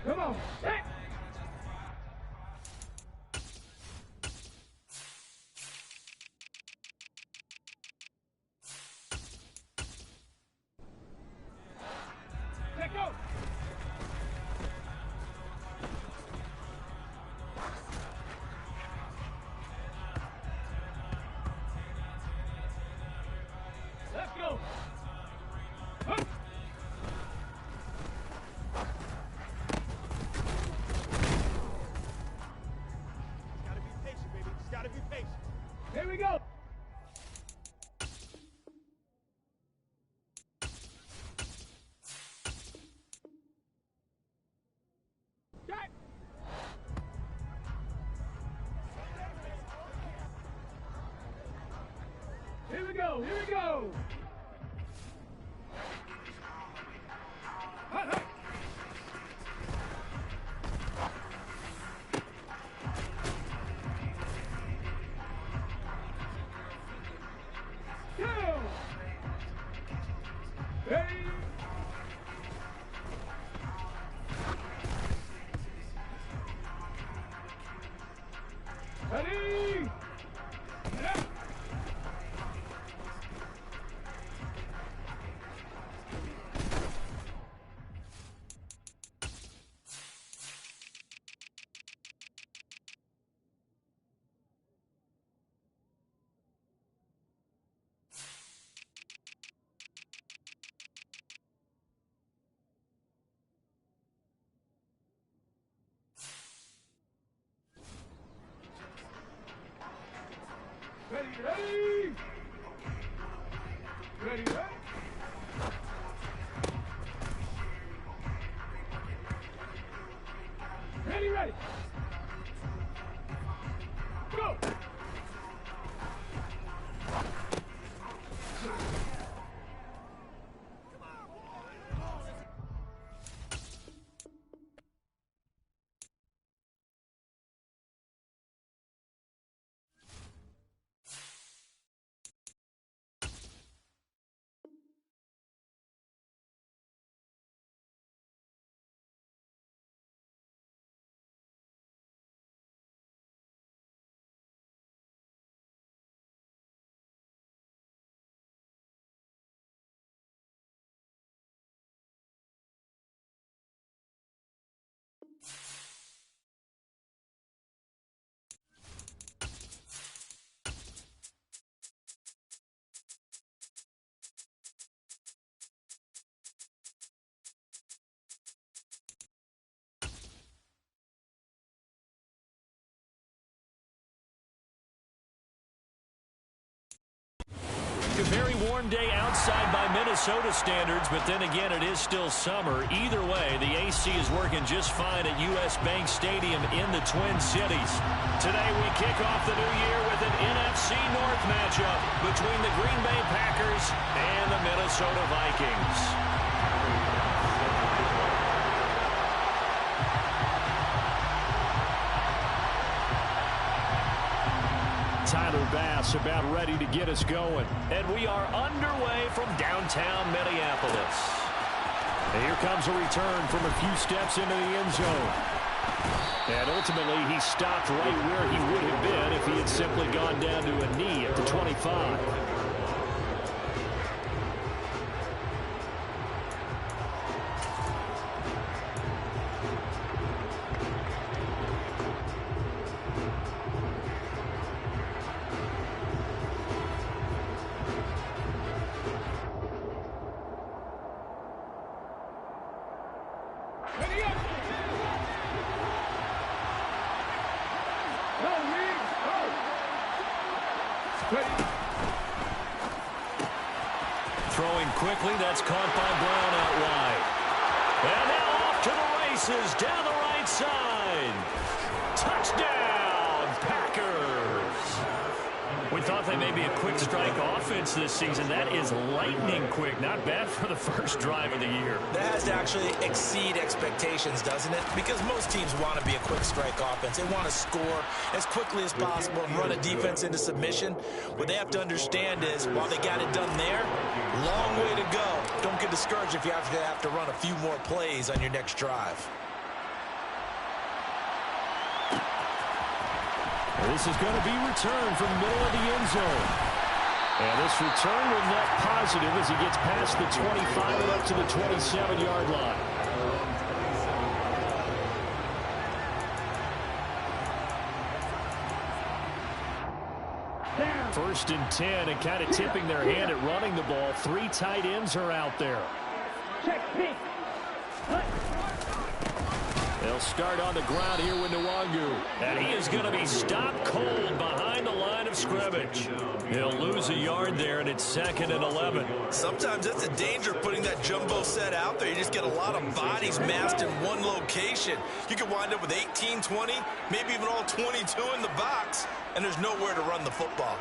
Come on. Hey. Let go. Let's go. Huh. Here we go. Jack. Here we go. Here we go. Hut, hut. Go. Ready. Ready. Yeah. Ready, ready! Ready, ready! Ready, ready! Go! A very warm day outside by Minnesota standards, but then again, it is still summer. Either way, the AC is working just fine at U.S. Bank Stadium in the Twin Cities. Today, we kick off the new year with an NFC North matchup between the Green Bay Packers and the Minnesota Vikings. Tyler Bass about ready to get us going. And we are underway from downtown Minneapolis. And here comes a return from a few steps into the end zone. And ultimately, he stopped right where he would have been if he had simply gone down to a knee at the 25. Throwing quickly, that's caught by Brown out wide. And now off to the races down the right side. Touchdown, Packers. We thought they may be a quick strike offense this season. That is lightning quick. Not bad for the first drive of the year. That has to actually exceed expectations, doesn't it? Because most teams want to be a quick strike offense. They want to score as quickly as possible and run a defense into submission. What they have to understand is, while they got it done there, long way to go. Don't get discouraged if you have to run a few more plays on your next drive. This is going to be returned from the middle of the end zone. And this return will net positive as he gets past the 25 and up to the 27-yard line. First and 10, and kind of tipping their hand at running the ball. 3 tight ends are out there. They'll start on the ground here with Nwangu. And he is going to be stopped cold behind the line of scrimmage. He'll lose a yard there, and it's 2nd and 11. Sometimes that's a danger putting that jumbo set out there. You just get a lot of bodies massed in one location. You could wind up with 18, 20, maybe even all 22 in the box, and there's nowhere to run the football.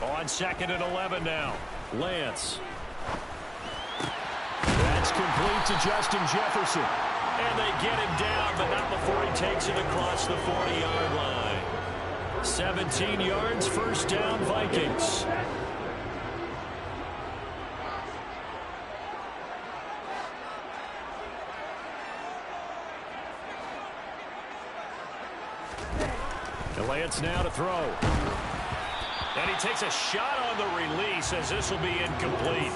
On 2nd and 11 now. Lance. That's complete to Justin Jefferson. And they get him down, but not before he takes it across the 40-yard line. 17 yards, first down, Vikings. And Lance now to throw. And he takes a shot on the release as this will be incomplete.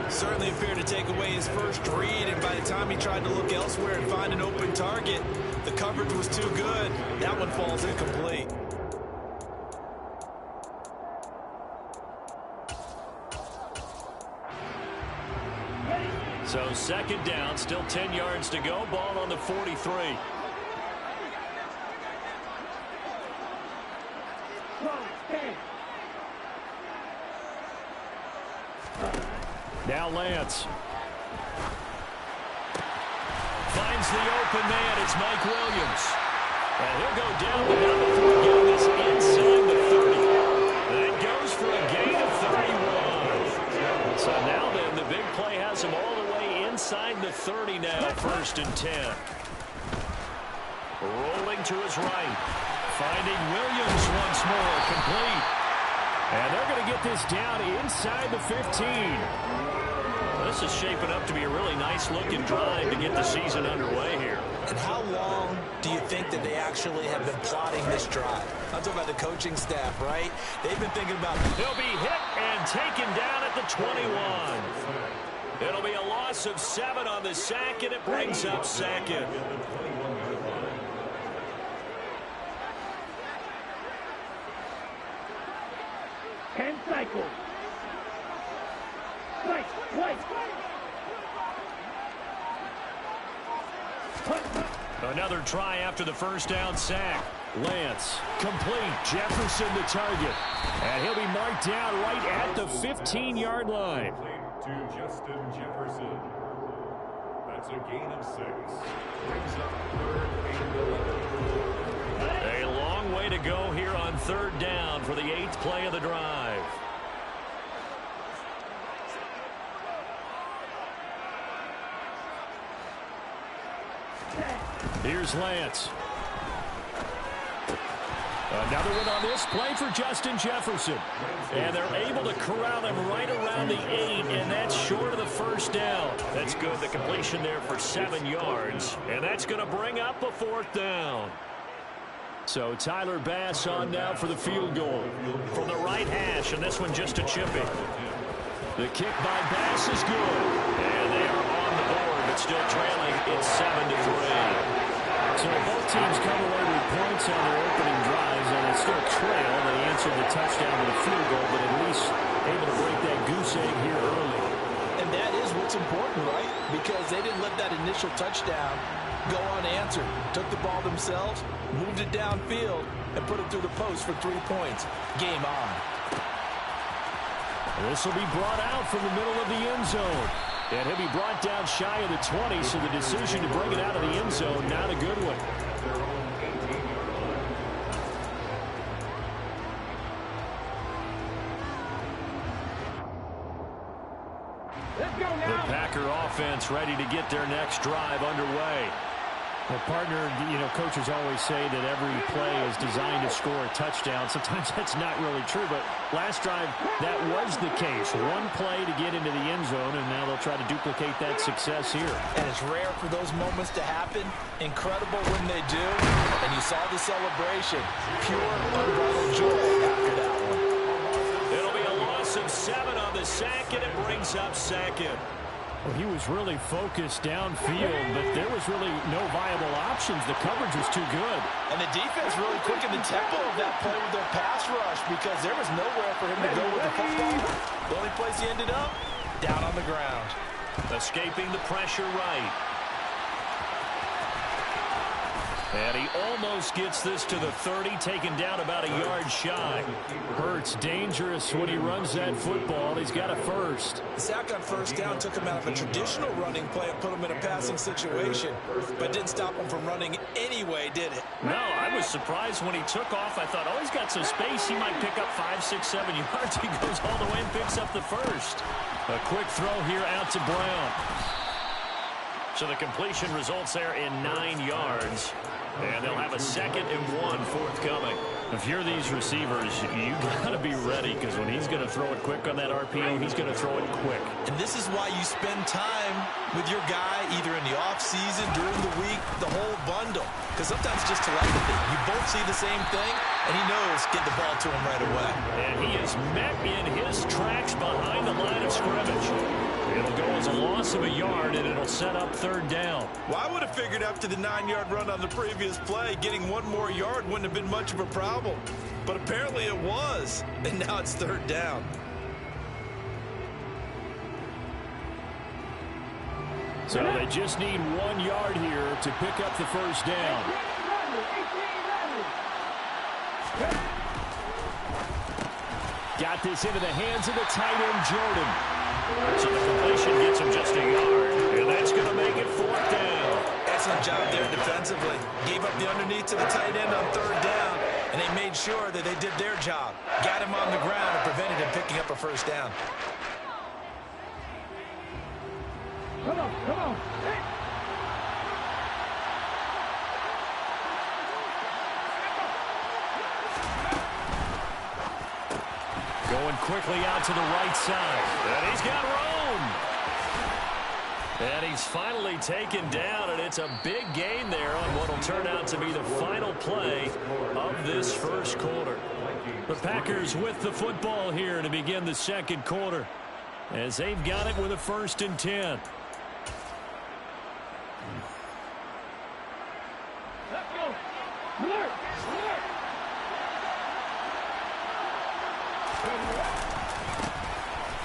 Certainly appeared to take away his first read, and by the time he tried to look elsewhere and find an open target, the coverage was too good. That one falls incomplete. So 2nd down, still 10 yards to go. Ball on the 43. Now Lance. Finds the open man. It's Mike Williams. And he'll go down, but not before getting this inside the 30. That goes for a gain of 31. So now then, the big play has him all the way inside the 30 now, 1st and 10. Rolling to his right. Finding Williams once more, complete. And they're going to get this down inside the 15. This is shaping up to be a really nice-looking drive to get the season underway here. And how long do you think that they actually have been plotting this drive? I'm talking about the coaching staff, right? They've been thinking about... He'll be hit and taken down at the 21. It'll be a loss of 7 on the sack, and it brings up 2nd. Cycle. Another try after the first down sack. Lance, complete. Jefferson the target. And he'll be marked down right at the 15-yard line. To Justin Jefferson. That's a gain of 6. Brings up 3rd and 11. A long way to go here on 3rd down for the 8th play of the drive. Here's Lance. Another one on this play for Justin Jefferson. And they're able to corral him right around the 8, and that's short of the first down. That's good. The completion there for 7 yards. And that's going to bring up a 4th down. So Tyler Bass on now for the field goal from the right hash, and this one just a chipping. The kick by Bass is good. And they are on the board, but still trailing. It's 7-3. So both teams come away with points on their opening drives, and they still trail. They answered the touchdown with a field goal, but at least able to break that goose egg here early. And that is what's important, right? Because they didn't let that initial touchdown go unanswered. Took the ball themselves, moved it downfield, and put it through the post for 3 points. Game on. This will be brought out from the middle of the end zone. And he'll be brought down shy of the 20, so the decision to bring it out of the end zone, not a good one. Let's go now. The Packer offense ready to get their next drive underway. Well, partner, coaches always say that every play is designed to score a touchdown. Sometimes that's not really true, but last drive, that was the case. One play to get into the end zone, and now they'll try to duplicate that success here. And it's rare for those moments to happen. Incredible when they do. And you you saw the celebration. Pure, unbridled joy after that one. It'll be a loss of 7 on the sack, and it brings up second. Well, he was really focused downfield, but there was really no viable options. The coverage was too good. And the defense really quickened the tempo of that play with their pass rush because there was nowhere for him to go with the football. The only place he ended up, down on the ground. Escaping the pressure right. And he almost gets this to the 30, taken down about a yard shy. Hurts dangerous when he runs that football. He's got a first. The sack on first down took him out of a traditional running play and put him in a passing situation, but didn't stop him from running anyway, did it? No, I was surprised when he took off. I thought, oh, he's got some space. He might pick up 5, 6, 7 yards. He goes all the way and picks up the first. A quick throw here out to Brown. So the completion results there in 9 yards. And they'll have a 2nd and 1 forthcoming. If you're these receivers, you got to be ready, because when he's going to throw it quick on that RPO, he's going to throw it quick. And this is why you spend time with your guy either in the offseason, during the week, the whole bundle. Because sometimes it's just telepathy. You both see the same thing, and he knows get the ball to him right away. And he is met in his tracks behind the line of scrimmage. It'll go as a loss of a yard, and it'll set up 3rd down. Well, I would have figured after the 9-yard run on the previous play, getting 1 more yard wouldn't have been much of a problem. But apparently it was, and now it's 3rd down. So they just need 1 yard here to pick up the first down. Got this into the hands of the tight end, Jordan. So the completion gets him just a yard, and that's going to make it 4th down. Excellent job there defensively. Gave up the underneath to the tight end on 3rd down, and they made sure that they did their job. Got him on the ground and prevented him picking up a first down. Come on, come on. Hey. Going quickly out to the right side. And he's got room. And he's finally taken down, and it's a big gain there on what will turn out to be the final play of this first quarter. The Packers with the football here to begin the 2nd quarter, as they've got it with a 1st and 10. Let's go. Alert. Alert.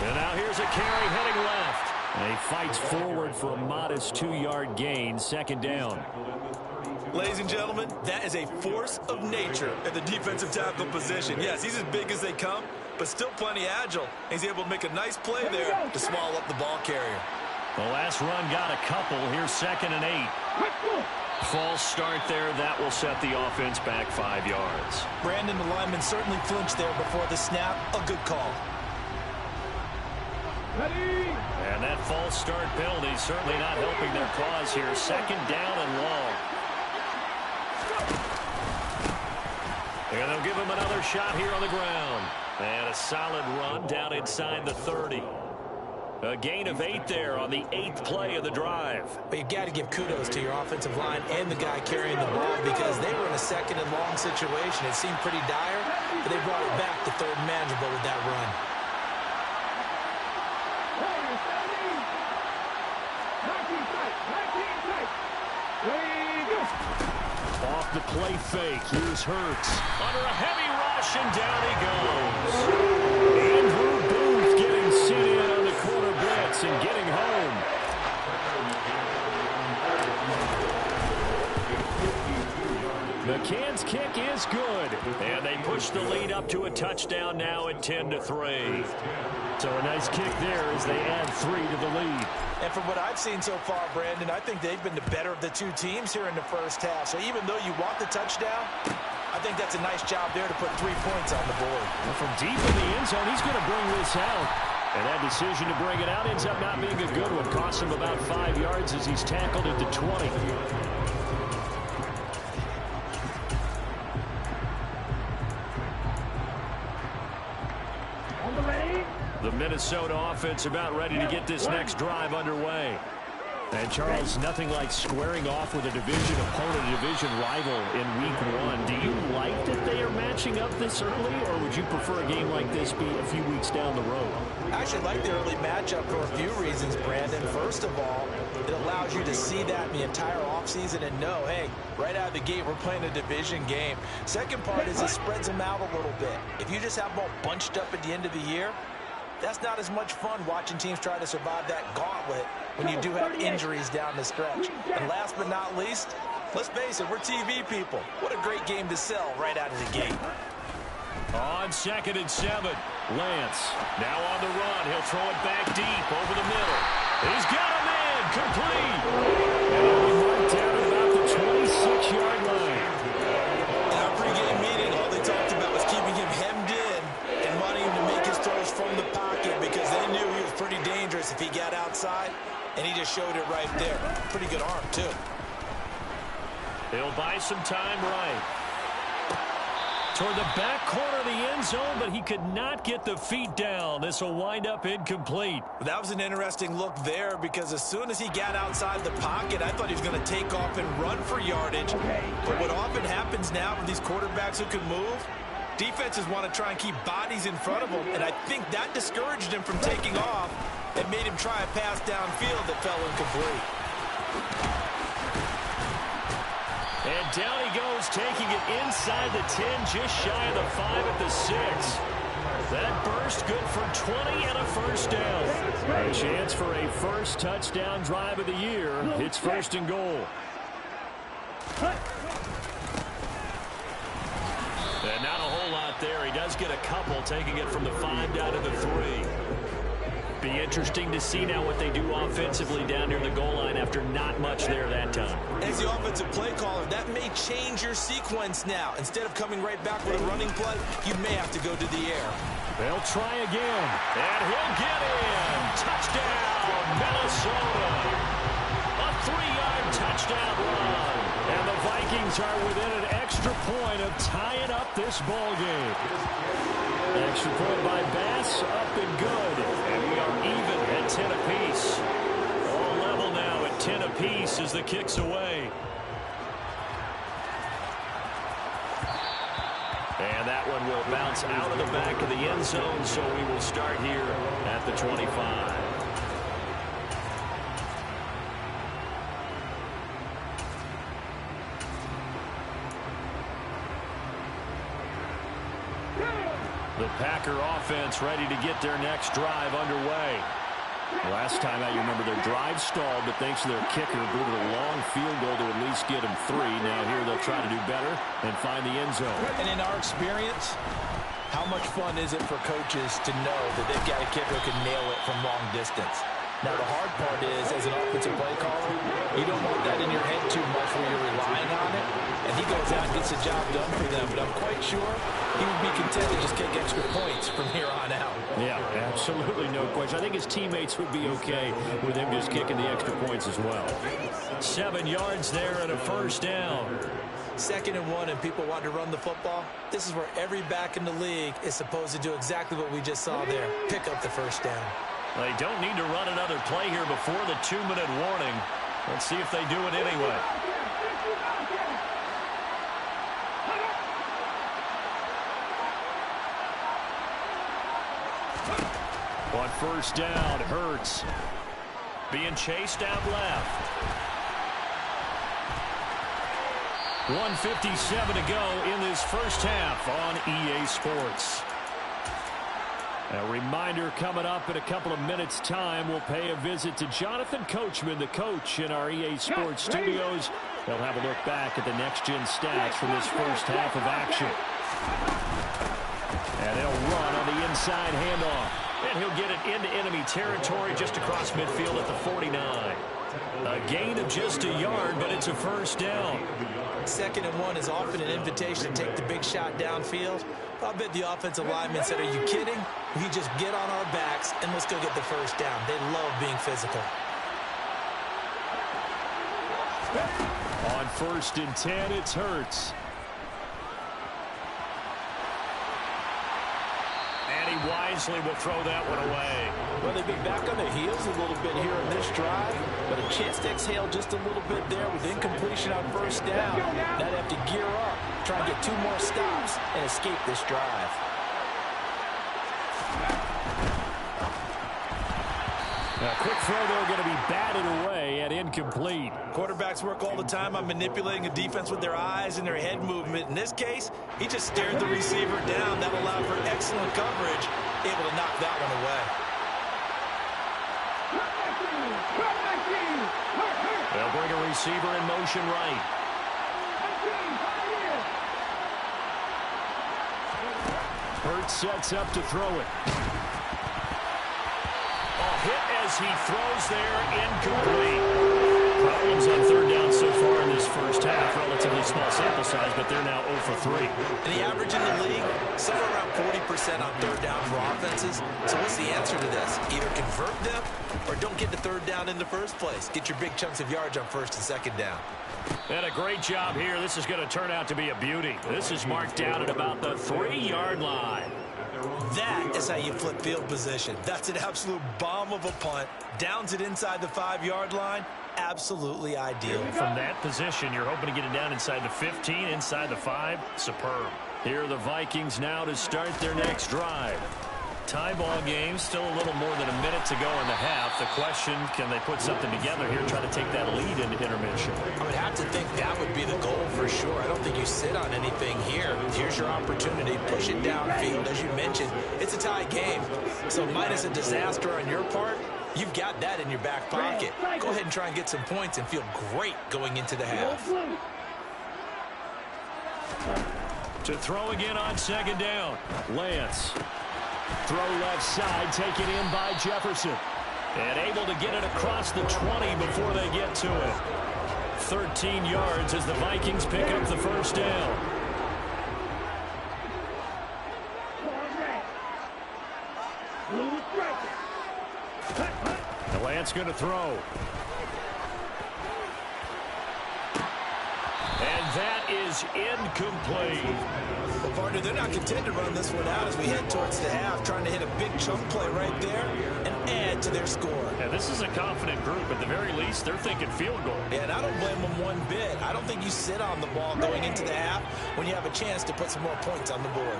And now here's a carry heading left. And he fights forward for a modest 2-yard gain, 2nd down. Ladies and gentlemen, that is a force of nature at the defensive tackle position. Yes, he's as big as they come, but still plenty agile. He's able to make a nice play there to swallow up the ball carrier. The last run got a couple. Here's 2nd and 8. False start there. That will set the offense back 5 yards. Brandon, the lineman, certainly flinched there before the snap. A good call. Ready. And that false start penalty certainly not helping their cause here. 2nd down and long. And they'll give him another shot here on the ground. And a solid run down inside the 30. A gain of 8 there on the 8th play of the drive. But you've got to give kudos to your offensive line and the guy carrying the ball because they were in a 2nd and long situation. It seemed pretty dire, but they brought it back to 3rd and manageable with that run. Off the play fake. Here's Hurts. Under a heavy rush, and down he goes. Andrew Booth getting sent in on the corner blitz and getting home. McCann's kick is good. And they push the lead up to a touchdown now at 10-3. So a nice kick there as they add 3 to the lead. And from what I've seen so far, Brandon, I think they've been the better of the 2 teams here in the first half. So even though you want the touchdown, I think that's a nice job there to put 3 points on the board. Well, from deep in the end zone, he's going to bring this out. And that decision to bring it out ends up not being a good one. Costs him about 5 yards as he's tackled at the 20. The Minnesota offense about ready to get this next drive underway. And, Charles, nothing like squaring off with a division opponent, a division rival in Week 1. Do you like that they are matching up this early, or would you prefer a game like this be a few weeks down the road? I actually like the early matchup for a few reasons, Brandon. First of all, it allows you to see that in the entire offseason and know, hey, right out of the gate, we're playing a division game. Second part is it spreads them out a little bit. If you just have them all bunched up at the end of the year, that's not as much fun watching teams try to survive that gauntlet when you do have injuries down the stretch. And last but not least, let's face it, we're TV people. What a great game to sell right out of the gate. On 2nd and 7, Lance now on the run. He'll throw it back deep over the middle. He's got a man complete. And he'll be marked down at about the 26-yard line. In our pregame meeting, all they talked about was keeping him hemmed in and wanting him to make his throws from the pocket because they knew he was pretty dangerous if he got outside, and he just showed it right there. Pretty good arm, too. He'll buy some time right. Toward the back corner of the end zone, but he could not get the feet down. This will wind up incomplete. That was an interesting look there because as soon as he got outside the pocket, I thought he was going to take off and run for yardage. But what often happens now with these quarterbacks who can move, defenses want to try and keep bodies in front of them, and I think that discouraged him from taking off and made him try a pass downfield that fell incomplete. And down he goes, taking it inside the 10, just shy of the 5 at the 6. That burst good for 20 and a first down. A chance for a first touchdown drive of the year. It's 1st and goal. And not a whole lot there. He does get a couple, taking it from the 5 down to the 3. Be interesting to see now what they do offensively down near the goal line after not much there that time. As the offensive play caller, that may change your sequence now. Instead of coming right back with a running play, you may have to go to the air. They'll try again. And he'll get in. Touchdown, Minnesota. A 3-yard touchdown run. And the Vikings are within an extra point of tying up this ball game. Extra point by Bass, up and good. And we are even at 10 apiece. All level now at 10 apiece as the kick's away. And that one will bounce out of the back of the end zone, so we will start here at the 25. The Packer offense ready to get their next drive underway. Last time out, you remember their drive stalled, but thanks to their kicker, booted a long field goal to at least get them 3. Now here they'll try to do better and find the end zone. And in our experience, how much fun is it for coaches to know that they've got a kicker who can nail it from long distance? Now, the hard part is, as an offensive play caller, you don't want that in your head too much where you're relying on it. And he goes out and gets the job done for them. But I'm quite sure he would be content to just kick extra points from here on out. Yeah, absolutely no question. I think his teammates would be okay with him just kicking the extra points as well. 7 yards there and a first down. 2nd and 1, and people want to run the football. This is where every back in the league is supposed to do exactly what we just saw there. Pick up the first down. They don't need to run another play here before the 2-minute warning. Let's see if they do it anyway. On first down, Hurts being chased out left. 1:57 to go in this first half on EA Sports. A reminder coming up in a couple of minutes' time, we'll pay a visit to Jonathan Coachman, the coach in our EA Sports studios. They'll have a look back at the next-gen stats from this first half of action. And they'll run on the inside handoff. And he'll get it into enemy territory just across midfield at the 49. A gain of just a yard, but it's a first down. 2nd and 1 is often an invitation to take the big shot downfield. I bet the offensive lineman said, are you kidding? We just get on our backs and let's go get the first down. They love being physical. On 1st and 10, it's Hurts. And he wisely will throw that one away. Well, they've been back on their heels a little bit here in this drive, but a chance to exhale just a little bit there with incompletion on first down. Now they have to gear up, try and get 2 more stops, and escape this drive. A quick throw there going to be batted away and incomplete. Quarterbacks work all the time on manipulating a defense with their eyes and their head movement. In this case, he just stared the receiver down. That allowed for excellent coverage, able to knock that one away. They'll bring a receiver in motion right. Hurts sets up to throw it. Hit as he throws there, incomplete. Problems on third down so far in this first half. Relatively small sample size, but they're now 0 for 3. And the average in the league, somewhere around 40% on third down for offenses. So what's the answer to this? Either convert them or don't get the third down in the first place. Get your big chunks of yards on first and second down. And a great job here. This is going to turn out to be a beauty. This is marked down at about the 3-yard line. That is how you flip field position. That's an absolute bomb of a punt. Downs it inside the 5-yard line. Absolutely ideal. From that position, you're hoping to get it down inside the 15, inside the 5. Superb. Here are the Vikings now to start their next drive. Tie ball game, still a little more than a minute to go in the half. The question, can they put something together here, try to take that lead into intermission? I would have to think that would be the goal for sure. I don't think you sit on anything here. Here's your opportunity. Push it downfield. As you mentioned, it's a tie game. So minus a disaster on your part, you've got that in your back pocket. Go ahead and try and get some points and feel great going into the half. To throw again on second down. Lance. Throw left side, taken in by Jefferson. And able to get it across the 20 before they get to it. 13 yards as the Vikings pick up the first down. The Lance going to throw. And that is incomplete. Well, partner, they're not content to run this one out as we head towards the half, trying to hit a big chunk play right there and add to their score. Yeah, this is a confident group. At the very least, they're thinking field goal. Yeah, and I don't blame them one bit. I don't think you sit on the ball going into the half when you have a chance to put some more points on the board.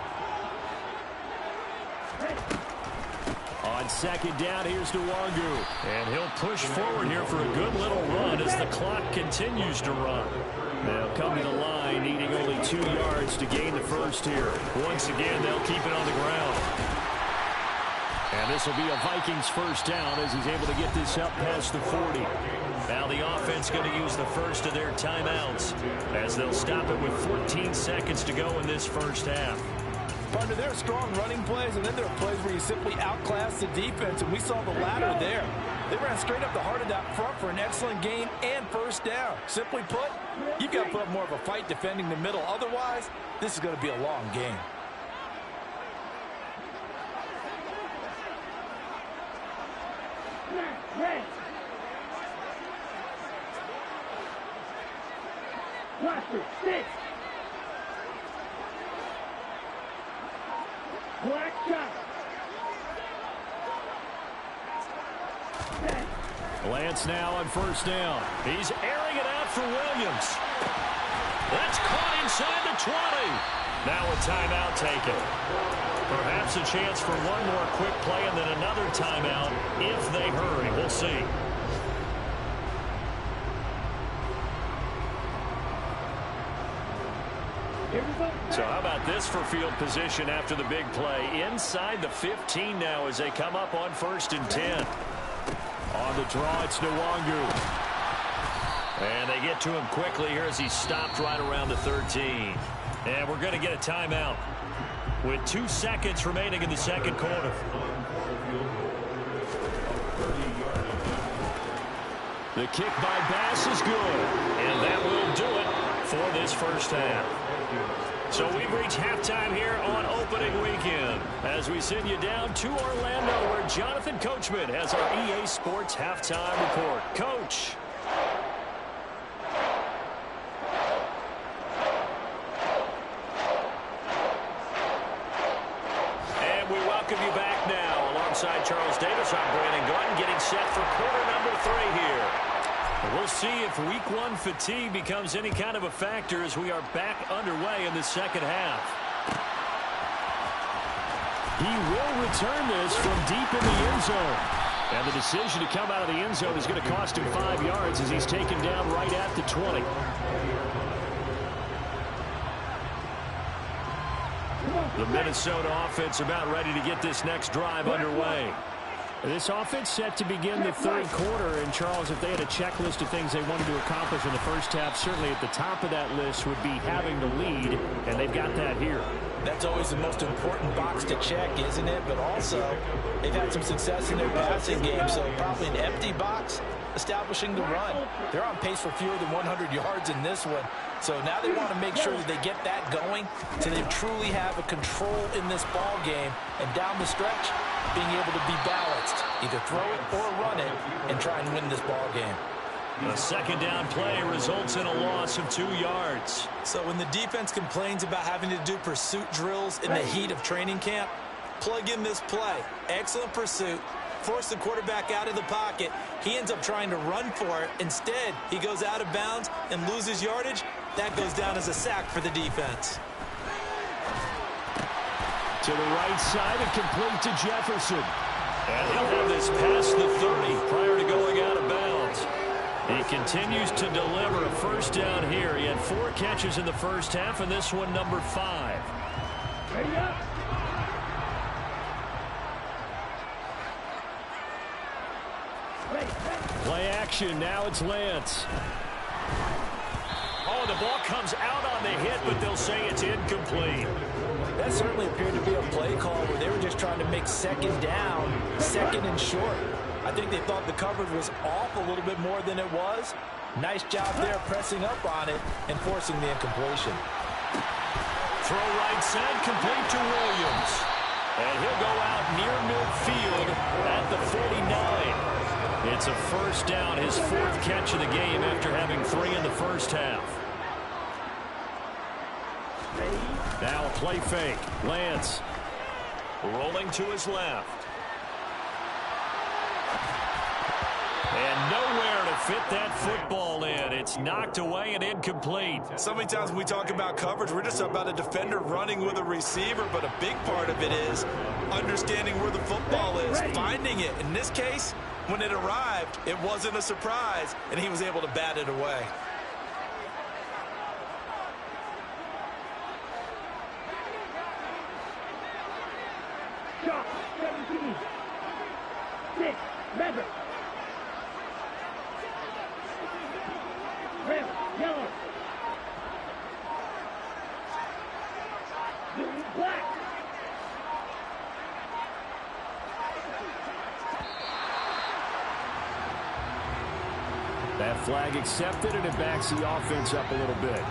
On second down, here's Nwangu. And he'll push forward here for a good little run as the clock continues to run. They'll come to the line, needing only 2 yards to gain the first here. Once again, they'll keep it on the ground. And this will be a Vikings first down as he's able to get this up past the 40. Now the offense going to use the first of their timeouts as they'll stop it with 14 seconds to go in this first half. Partner, there are strong running plays, and then there are plays where you simply outclass the defense, and we saw the latter there. They ran straight up the heart of that front for an excellent gain and first down. Simply put, you've got to put up more of a fight defending the middle. Otherwise, this is going to be a long game. Lance now on first down. He's airing it out for Williams. That's caught inside the 20. Now a timeout taken. Perhaps a chance for one more quick play and then another timeout if they hurry. We'll see. So how about this for field position after the big play? Inside the 15 now as they come up on 1st and 10. On the draw, it's Nwangu. And they get to him quickly here as he stopped right around the 13. And we're going to get a timeout with 2 seconds remaining in the second quarter. The kick by Bass is good. And that will do it for this first half. So we've reached halftime here on opening weekend as we send you down to Orlando where Jonathan Coachman has our EA Sports halftime report. Coach. And we welcome welcome you back now. Alongside Charles Davis, I'm Brandon Gordon, getting set for quarter number 3 here. We'll see if week 1 fatigue becomes any kind of a factor as we are back underway in the second half. He will return this from deep in the end zone. And the decision to come out of the end zone is going to cost him 5 yards as he's taken down right at the 20. The Minnesota offense about ready to get this next drive underway. This offense set to begin the third quarter. And, Charles, if they had a checklist of things they wanted to accomplish in the first half, certainly at the top of that list would be having the lead, and they've got that here. That's always the most important box to check, isn't it? But also, they've had some success in their passing game, so probably an empty box establishing the run. They're on pace for fewer than 100 yards in this one. So now they want to make sure that they get that going so they truly have a control in this ball game. And down the stretch, being able to be balanced. Either throw it or run it and try and win this ball game. A second down play results in a loss of 2 yards. So when the defense complains about having to do pursuit drills in the heat of training camp, plug in this play. Excellent pursuit. Force the quarterback out of the pocket. He ends up trying to run for it. Instead, he goes out of bounds and loses yardage. That goes down as a sack for the defense. To the right side and complete to Jefferson. And he'll have this past the 30 prior to going out of bounds. He continues to deliver a first down here. He had 4 catches in the first half, and this one number 5. Ready up. Play action. Now it's Lance. Oh, the ball comes out on the hit, but they'll say it's incomplete. That certainly appeared to be a play call where they were just trying to make second down, second and short. I think they thought the coverage was off a little bit more than it was. Nice job there pressing up on it and forcing the incompletion. Throw right side, complete to Williams. And he'll go out near midfield at the 49. It's a first down, his 4th catch of the game after having 3 in the first half. Now a play fake. Lance. Rolling to his left. And nowhere to fit that football in. It's knocked away and incomplete. So many times when we talk about coverage, we're just about a defender running with a receiver, but a big part of it is understanding where the football is, finding it. In this case, when it arrived, it wasn't a surprise, and he was able to bat it away. Shot. 17. 6. Measure. Red. Yellow. Blue. Black. That flag accepted, and it backs the offense up a little bit.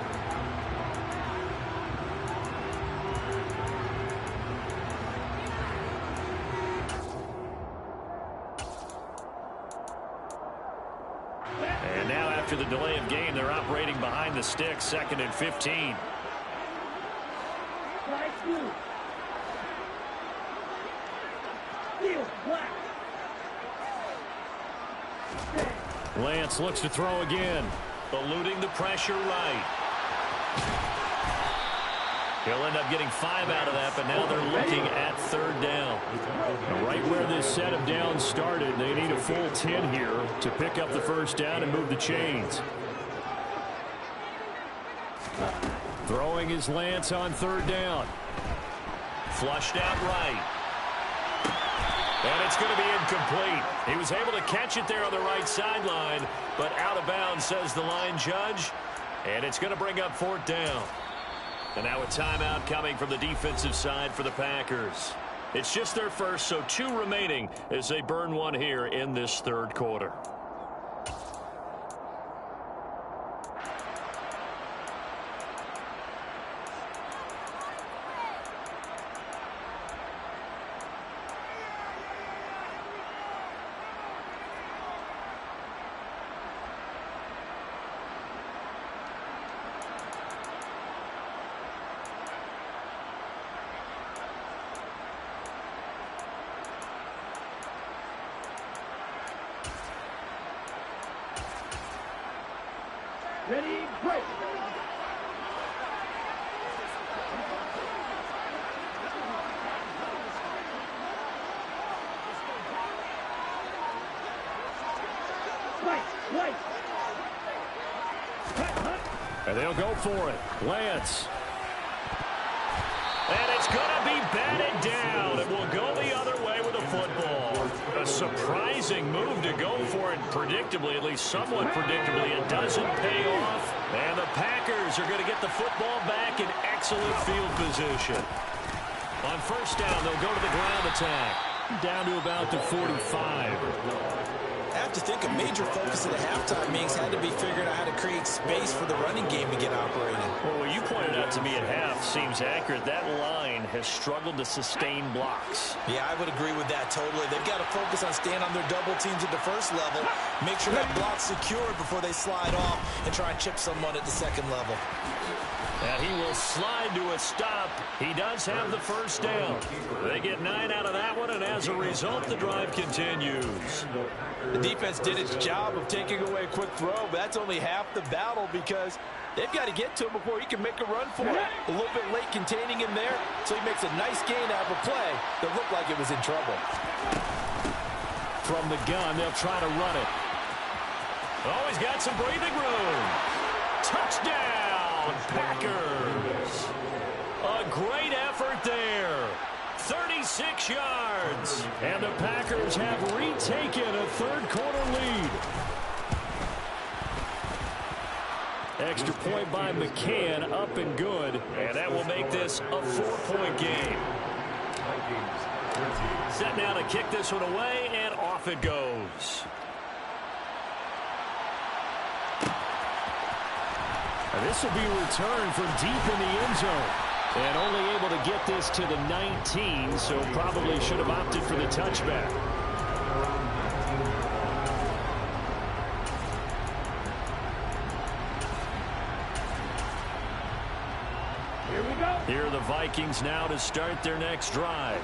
And now after the delay of game, they're operating behind the sticks, 2nd and 15. Flag blue. Steel. Black. Lance looks to throw again. Eluding the pressure right. He'll end up getting 5 out of that, but now they're looking at 3rd down. Right where this set of downs started, they need a full 10 here to pick up the first down and move the chains. Throwing is Lance on 3rd down. Flushed out right. And it's going to be incomplete. He was able to catch it there on the right sideline, but out of bounds, says the line judge. And it's going to bring up 4th down. And now a timeout coming from the defensive side for the Packers. It's just their first, so 2 remaining as they burn 1 here in this 3rd quarter. Ready, break. Right. And they'll go for it. Lance. And it's going to be batted down. It will go the other way with the football. A surprising move to go for it, predictably, at least somewhat predictably. It doesn't pay off. And the Packers are going to get the football back in excellent field position. On first down, they'll go to the ground attack. Down to about the 45. I have to think a major focus at the halftime meetings had to be figuring out how to create space for the running game to get operating. Well, what you pointed out to me at half seems accurate. That line has struggled to sustain blocks. Yeah, I would agree with that totally. They've got to focus on staying on their double teams at the first level, make sure that block's secured before they slide off and try and chip someone at the second level. And he will slide to a stop. He does have the first down. They get 9 out of that one, and as a result, the drive continues. The defense did its job of taking away a quick throw, but that's only half the battle because they've got to get to him before he can make a run for it. A little bit late containing him there, so he makes a nice gain out of a play that looked like it was in trouble. From the gun, they'll try to run it. Oh, he's got some breathing room. Touchdown, Packers. A great effort there. 36 yards. And the Packers have retaken a third-quarter lead. Extra point by McCann, up and good. And that will make this a 4-point game. Set now to kick this one away, and off it goes. And this will be returned from deep in the end zone. And only able to get this to the 19, so probably should have opted for the touchback. Here we go. Here are the Vikings now to start their next drive.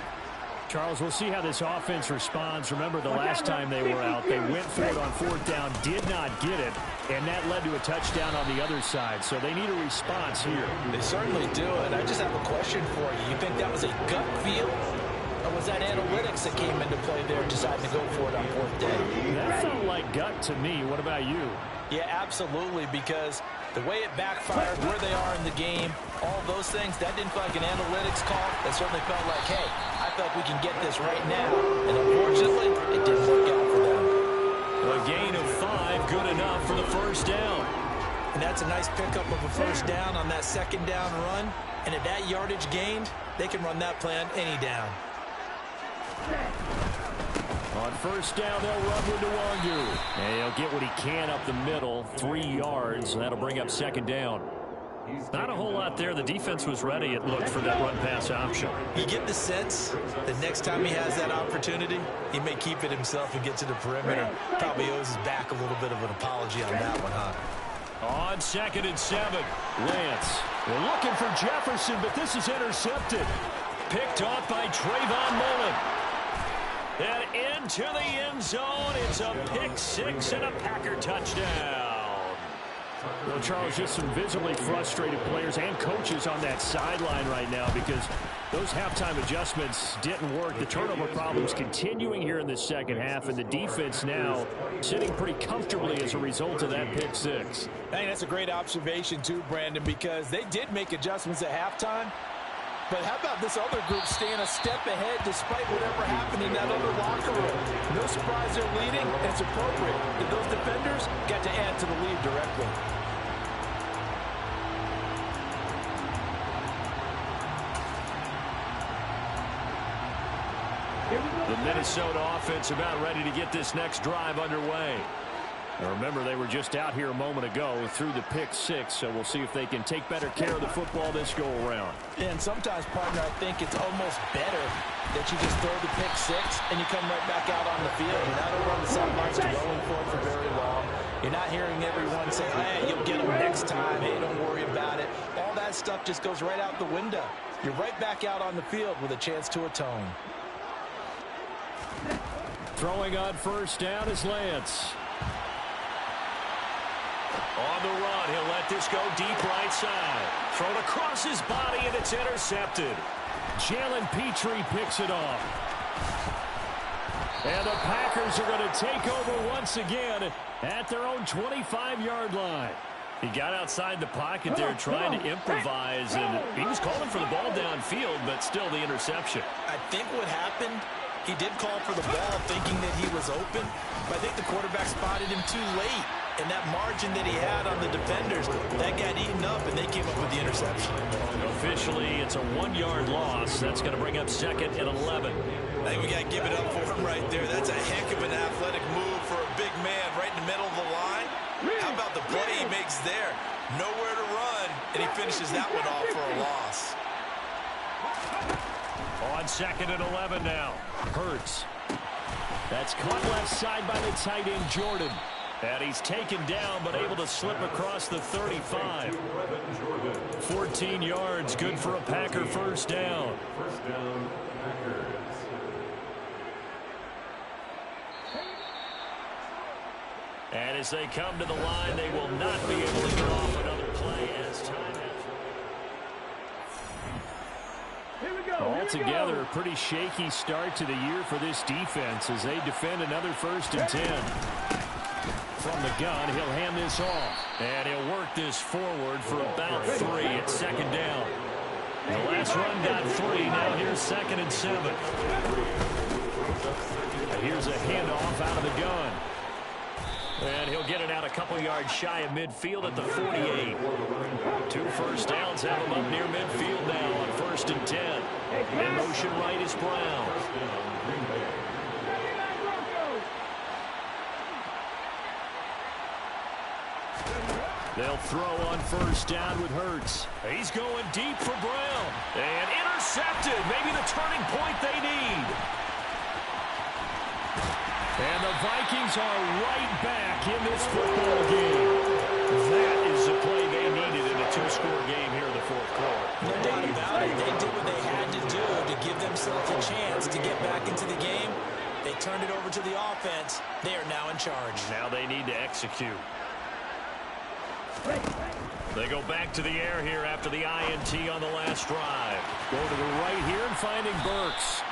Charles, we'll see how this offense responds. Remember, the last time they were out, they went for it on fourth down, did not get it, and that led to a touchdown on the other side. So they need a response here. They certainly do, and I just have a question for you. You think that was a gut feel, or was that analytics that came into play there, deciding to go for it on fourth day? That felt like gut to me. What about you? Yeah, absolutely, because the way it backfired, where they are in the game, all those things, that didn't feel like an analytics call. That certainly felt like, hey, I felt we can get this right now. And unfortunately, it didn't work out for them. A gain of 5, good enough for the first down. And that's a nice pickup of a first down on that second down run. And at that yardage gained, they can run that play on any down. On first down, they'll run with Nwangu. And he'll get what he can up the middle, 3 yards, and that'll bring up second down. Not a whole lot there. The defense was ready, it looked, for that run-pass option. You get the sense that next time he has that opportunity, he may keep it himself and get to the perimeter. Probably owes his back a little bit of an apology on that one, huh? On 2nd and 7, Lance. They're looking for Jefferson, but this is intercepted. Picked off by Trayvon Mullen. And into the end zone. It's a pick 6 and a Packer touchdown. Well, Charles, just some visibly frustrated players and coaches on that sideline right now because those halftime adjustments didn't work. The turnover problems continuing here in the second half, and the defense now sitting pretty comfortably as a result of that pick 6. I think that's a great observation too, Brandon, because they did make adjustments at halftime. But how about this other group staying a step ahead despite whatever happened in that other locker room? No surprise they're leading, and it's appropriate that those defenders got to add to the lead directly. The Minnesota offense about ready to get this next drive underway. Now remember, they were just out here a moment ago through the pick 6, so we'll see if they can take better care of the football this go-around. And sometimes, partner, I think it's almost better that you just throw the pick 6 and you come right back out on the field. You're not over on the sidelines dwelling for very long. You're not hearing everyone say, hey, you'll get them next time. Hey, don't worry about it. All that stuff just goes right out the window. You're right back out on the field with a chance to atone. Throwing on first down is Lance. On the run, he'll let this go deep right side. Thrown across his body, and it's intercepted. Jalen Petrie picks it off. And the Packers are going to take over once again at their own 25-yard line. He got outside the pocket there trying to improvise, and he was calling for the ball downfield, but still the interception. I think what happened, he did call for the ball thinking that he was open, but I think the quarterback spotted him too late. And that margin that he had on the defenders, that got eaten up, and they came up with the interception. Officially, it's a 1-yard loss. That's going to bring up 2nd and 11. I think we got to give it up for him right there. That's a heck of an athletic move for a big man right in the middle of the line. How about the play he makes there? Nowhere to run, and he finishes that one off for a loss. On 2nd and 11 now. Hurts. That's caught left side by the tight end, Jordan. And he's taken down, but able to slip across the 35. 14 yards, good for a Packer first down. First down, Packers. And as they come to the line, they will not be able to get off another play as time has. Altogether, a pretty shaky start to the year for this defense as they defend another 1st and 10. From the gun, he'll hand this off. And he'll work this forward for about 3 at 2nd down. The last run got 3. Now here's 2nd and 7. And here's a handoff out of the gun. And he'll get it out a couple yards shy of midfield at the 48. 2 first downs have him up near midfield now on 1st and 10. In motion right is Brown. They'll throw on 1st down with Hurts. He's going deep for Brown. And intercepted. Maybe the turning point they need. And the Vikings are right back in this football game. That is the play they needed in a 2-score game here in the 4th quarter. No doubt about it. They did what they had to do to give themselves a chance to get back into the game. They turned it over to the offense. They are now in charge. Now they need to execute. They go back to the air here after the INT on the last drive. Go to the right here and finding Burks.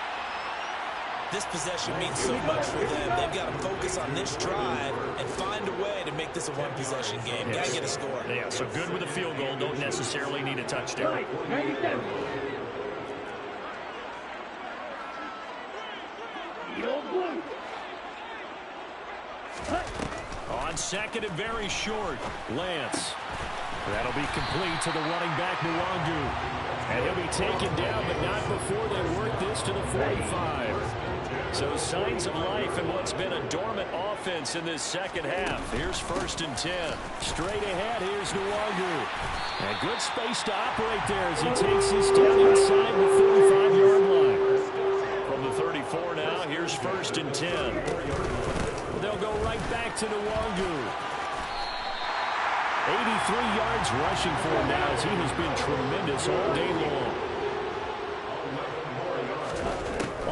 This possession means so much for them. They've got to focus on this drive and find a way to make this a one-possession game. Got to get a score. Yeah, so good with a field goal. Don't necessarily need a touchdown. On 2nd and very short, Lance. That'll be complete to the running back, Nwangu. And he'll be taken down, but not before they work this to the 45. So signs of life in what's been a dormant offense in this 2nd half. Here's 1st and 10. Straight ahead, here's Nwangu. And good space to operate there as he takes this down inside the 45-yard line. From the 34 now, here's 1st and 10. They'll go right back to Nwangu. 83 yards rushing for him now as he has been tremendous all day long.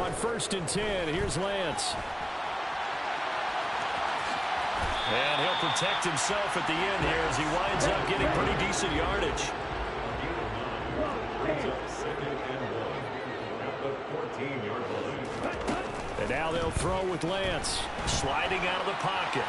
On 1st and 10, here's Lance. And he'll protect himself at the end here as he winds up getting pretty decent yardage. And now they'll throw with Lance. Sliding out of the pocket.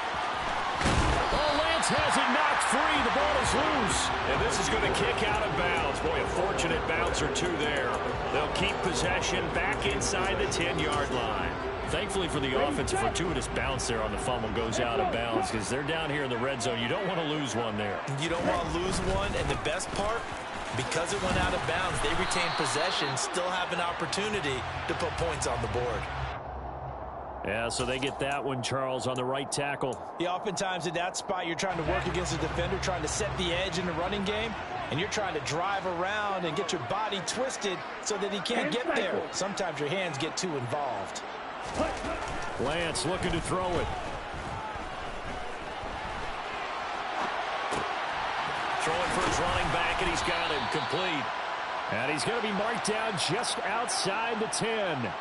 Oh, Lance has it knocked free. The ball is loose. And this is going to kick out of bounds. Boy, a fortunate bounce or two there. They'll keep possession back inside the 10-yard line. Thankfully for the offense, a fortuitous bounce there on the fumble goes out of bounds because they're down here in the red zone. You don't want to lose one there. You don't want to lose one, and the best part, because it went out of bounds, they retain possession, still have an opportunity to put points on the board. Yeah, so they get that one, Charles, on the right tackle. Yeah, oftentimes in that spot, you're trying to work against a defender, trying to set the edge in the running game, and you're trying to drive around and get your body twisted so that he can't get there. Sometimes your hands get too involved. Lance looking to throw it. Throwing for his running back, and he's got him complete. And he's going to be marked down just outside the 10.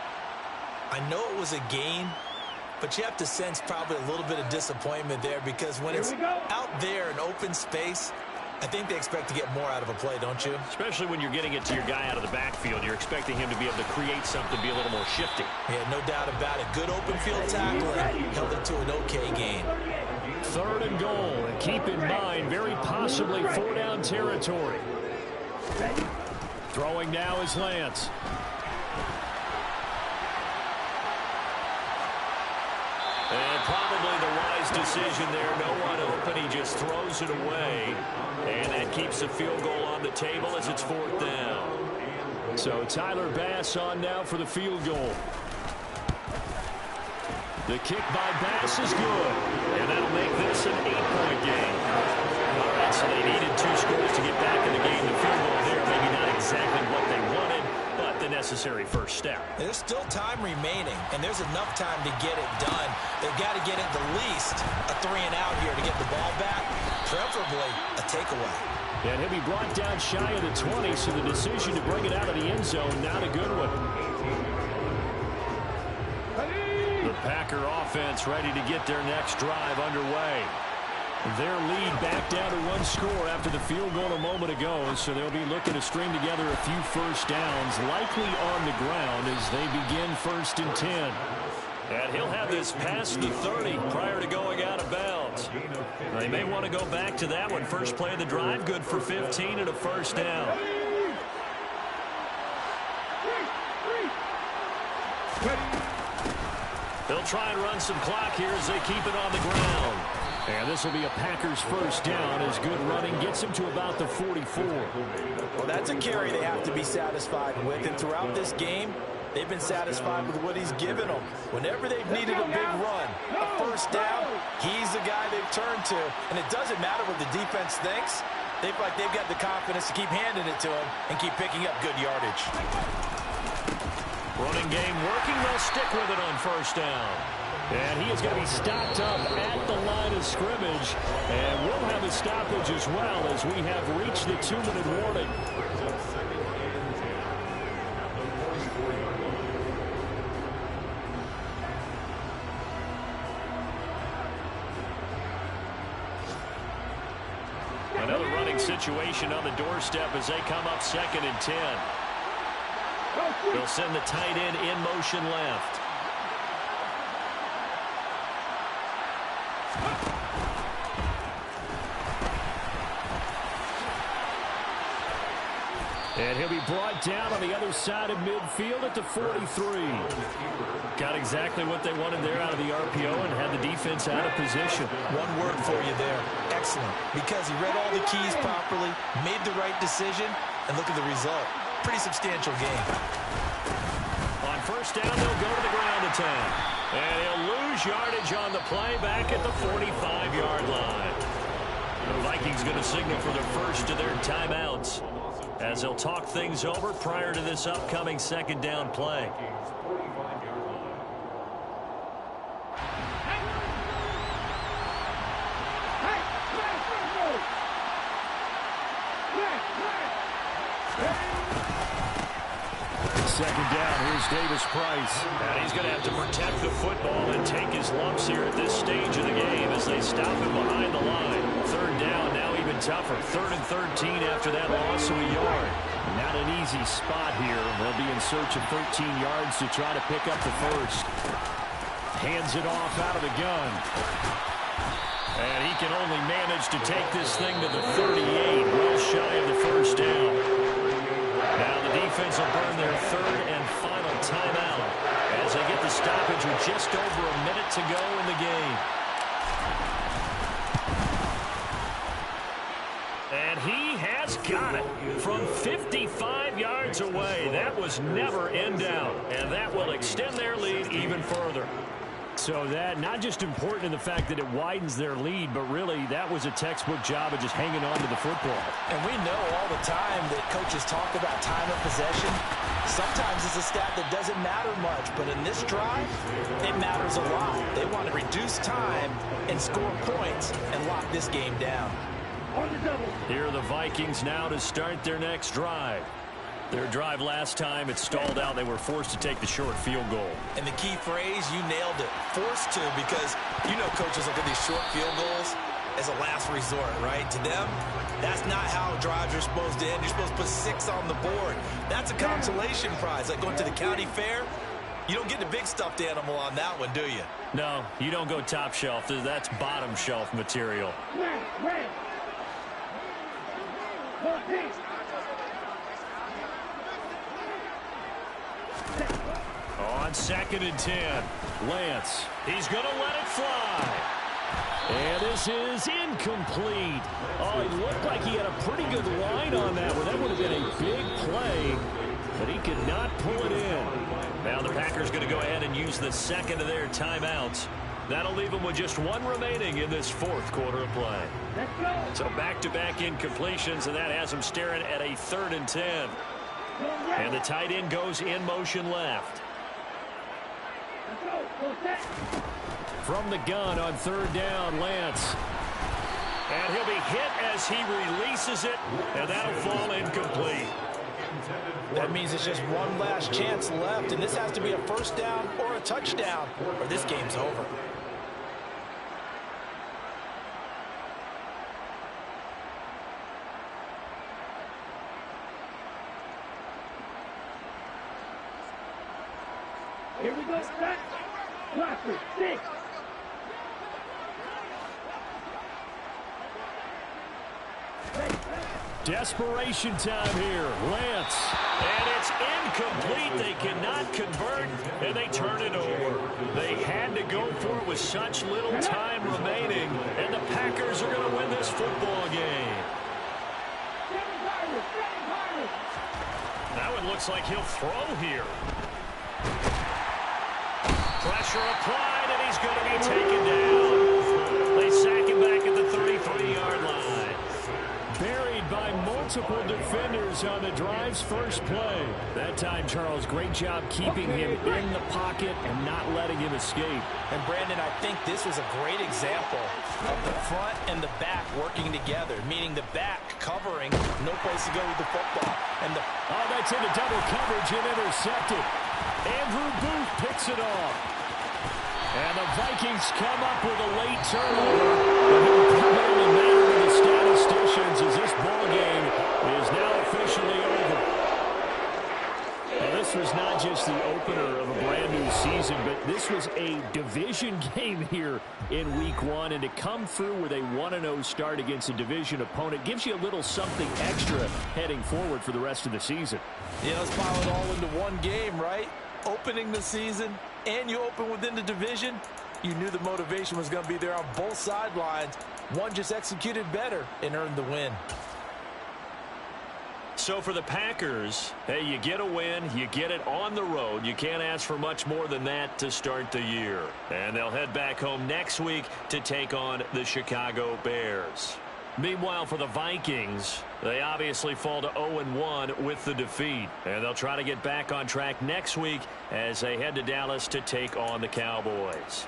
I know it was a gain, but you have to sense probably a little bit of disappointment there because when it's out there in open space, I think they expect to get more out of a play, don't you? Especially when you're getting it to your guy out of the backfield. You're expecting him to be able to create something, be a little more shifty. Yeah, no doubt about it. Good open field tackling. Held it to an okay gain. 3rd and goal. And keep in mind, very possibly 4-down territory. Throwing now is Lance. And probably the wise decision there. No one open. He just throws it away. And that keeps the field goal on the table as it's 4th down. So Tyler Bass on now for the field goal. The kick by Bass is good. And that'll make this an 8-point game. All right, so they needed 2 scores to get back in the game. The field goal there, maybe not exactly what they wanted, but the necessary first step. There's still time remaining, and there's enough time to get it done. They've got to get at the least a 3-and-out here to get the ball back, preferably a takeaway. And he'll be brought down shy of the 20, so the decision to bring it out of the end zone, not a good one. The Packer offense ready to get their next drive underway. Their lead back down to 1 score after the field goal a moment ago, so they'll be looking to string together a few first downs, likely on the ground as they begin 1st and 10. And he'll have this past the 30 prior to going out of bounds. They may want to go back to that one. First play of the drive, good for 15 and a first down. They'll try and run some clock here as they keep it on the ground. And this will be a Packers first down as good running gets him to about the 44. Well, that's a carry they have to be satisfied with. And throughout this game, they've been satisfied with what he's given them. Whenever they've needed a big run, a first down, he's the guy they've turned to. And it doesn't matter what the defense thinks. They feel like they've got the confidence to keep handing it to him and keep picking up good yardage. Running game working. They'll stick with it on first down. And he is going to be stopped up at the line of scrimmage. And we'll have a stoppage as well as we have reached the 2-minute warning. Another running situation on the doorstep as they come up 2nd and 10. They'll send the tight end in motion left. And he'll be brought down on the other side of midfield at the 43. Got exactly what they wanted there out of the RPO and had the defense out of position. One word for you there. Excellent. Because he read all the keys properly, made the right decision, and look at the result. Pretty substantial game. On first down, they'll go to the ground attack. And he'll lose yardage on the play back at the 45-yard line. The Vikings going to signal for their first of their timeouts as they'll talk things over prior to this upcoming 2nd down play. Second down, here's Davis Price. And he's going to have to protect the football and take his lumps here at this stage of the game as they stop him behind the line. 3rd down, now even tougher. 3rd and 13 after that loss of a yard. Not an easy spot here. They'll be in search of 13 yards to try to pick up the first. Hands it off out of the gun. And he can only manage to take this thing to the 38, well shy of the first down. Now the defense will burn their 3rd and final timeout as they get the stoppage with just over a minute to go in the game. And he has got it from 55 yards away. That was never in doubt, and that will extend their lead even further. So that not just important in the fact that it widens their lead, but really that was a textbook job of just hanging on to the football. And we know all the time that coaches talk about time of possession. Sometimes it's a stat that doesn't matter much, but in this drive, it matters a lot. They want to reduce time and score points and lock this game down. Here are the Vikings now to start their next drive. Their drive last time, it stalled out. They were forced to take the short field goal. And the key phrase, you nailed it, forced to, because you know coaches look at these short field goals as a last resort, right? To them, that's not how drives are supposed to end. You're supposed to put 6 on the board. That's a consolation prize. Like going to the county fair, you don't get the big stuffed animal on that one, do you? No, you don't go top shelf. That's bottom shelf material. On 2nd and 10, Lance. He's going to let it fly. And this is incomplete. Oh, it looked like he had a pretty good line on that one. That would have been a big play, but he could not pull it in. Now the Packers going to go ahead and use the second of their timeouts. That'll leave them with just 1 remaining in this 4th quarter of play. So back-to-back incompletions, and that has them staring at a 3rd and 10. And the tight end goes in motion left. From the gun on 3rd down, Lance. And he'll be hit as he releases it, and that'll fall incomplete. That means it's just one last chance left, and this has to be a first down or a touchdown, or this game's over. Here we go, set. Locker, 6. Desperation time here. Lance. And it's incomplete. They cannot convert, and they turn it over. They had to go for it with such little time remaining, and the Packers are going to win this football game. Now it looks like he'll throw here. Pressure applied, and he's going to be taken down. They sack him back at the 33-yard line. Buried by multiple defenders on the drive's first play. That time, Charles, great job keeping him in the pocket and not letting him escape. And, Brandon, I think this was a great example of the front and the back working together, meaning the back covering, no place to go with the football. And that's into double coverage and intercepted. Andrew Booth picks it off. And the Vikings come up with a late turnover. But it will primarily matter to the statisticians as this ball game is now officially over. Now, this was not just the opener of a brand new season, but this was a division game here in Week 1. And to come through with a 1-0 start against a division opponent gives you a little something extra heading forward for the rest of the season. Yeah, let's pile it all into one game, right? Opening the season, and you open within the division, you knew the motivation was going to be there on both sidelines. One just executed better and earned the win. So for the Packers, hey, you get a win, you get it on the road. You can't ask for much more than that to start the year. And they'll head back home next week to take on the Chicago Bears. Meanwhile, for the Vikings, they obviously fall to 0-1 with the defeat. And they'll try to get back on track next week as they head to Dallas to take on the Cowboys.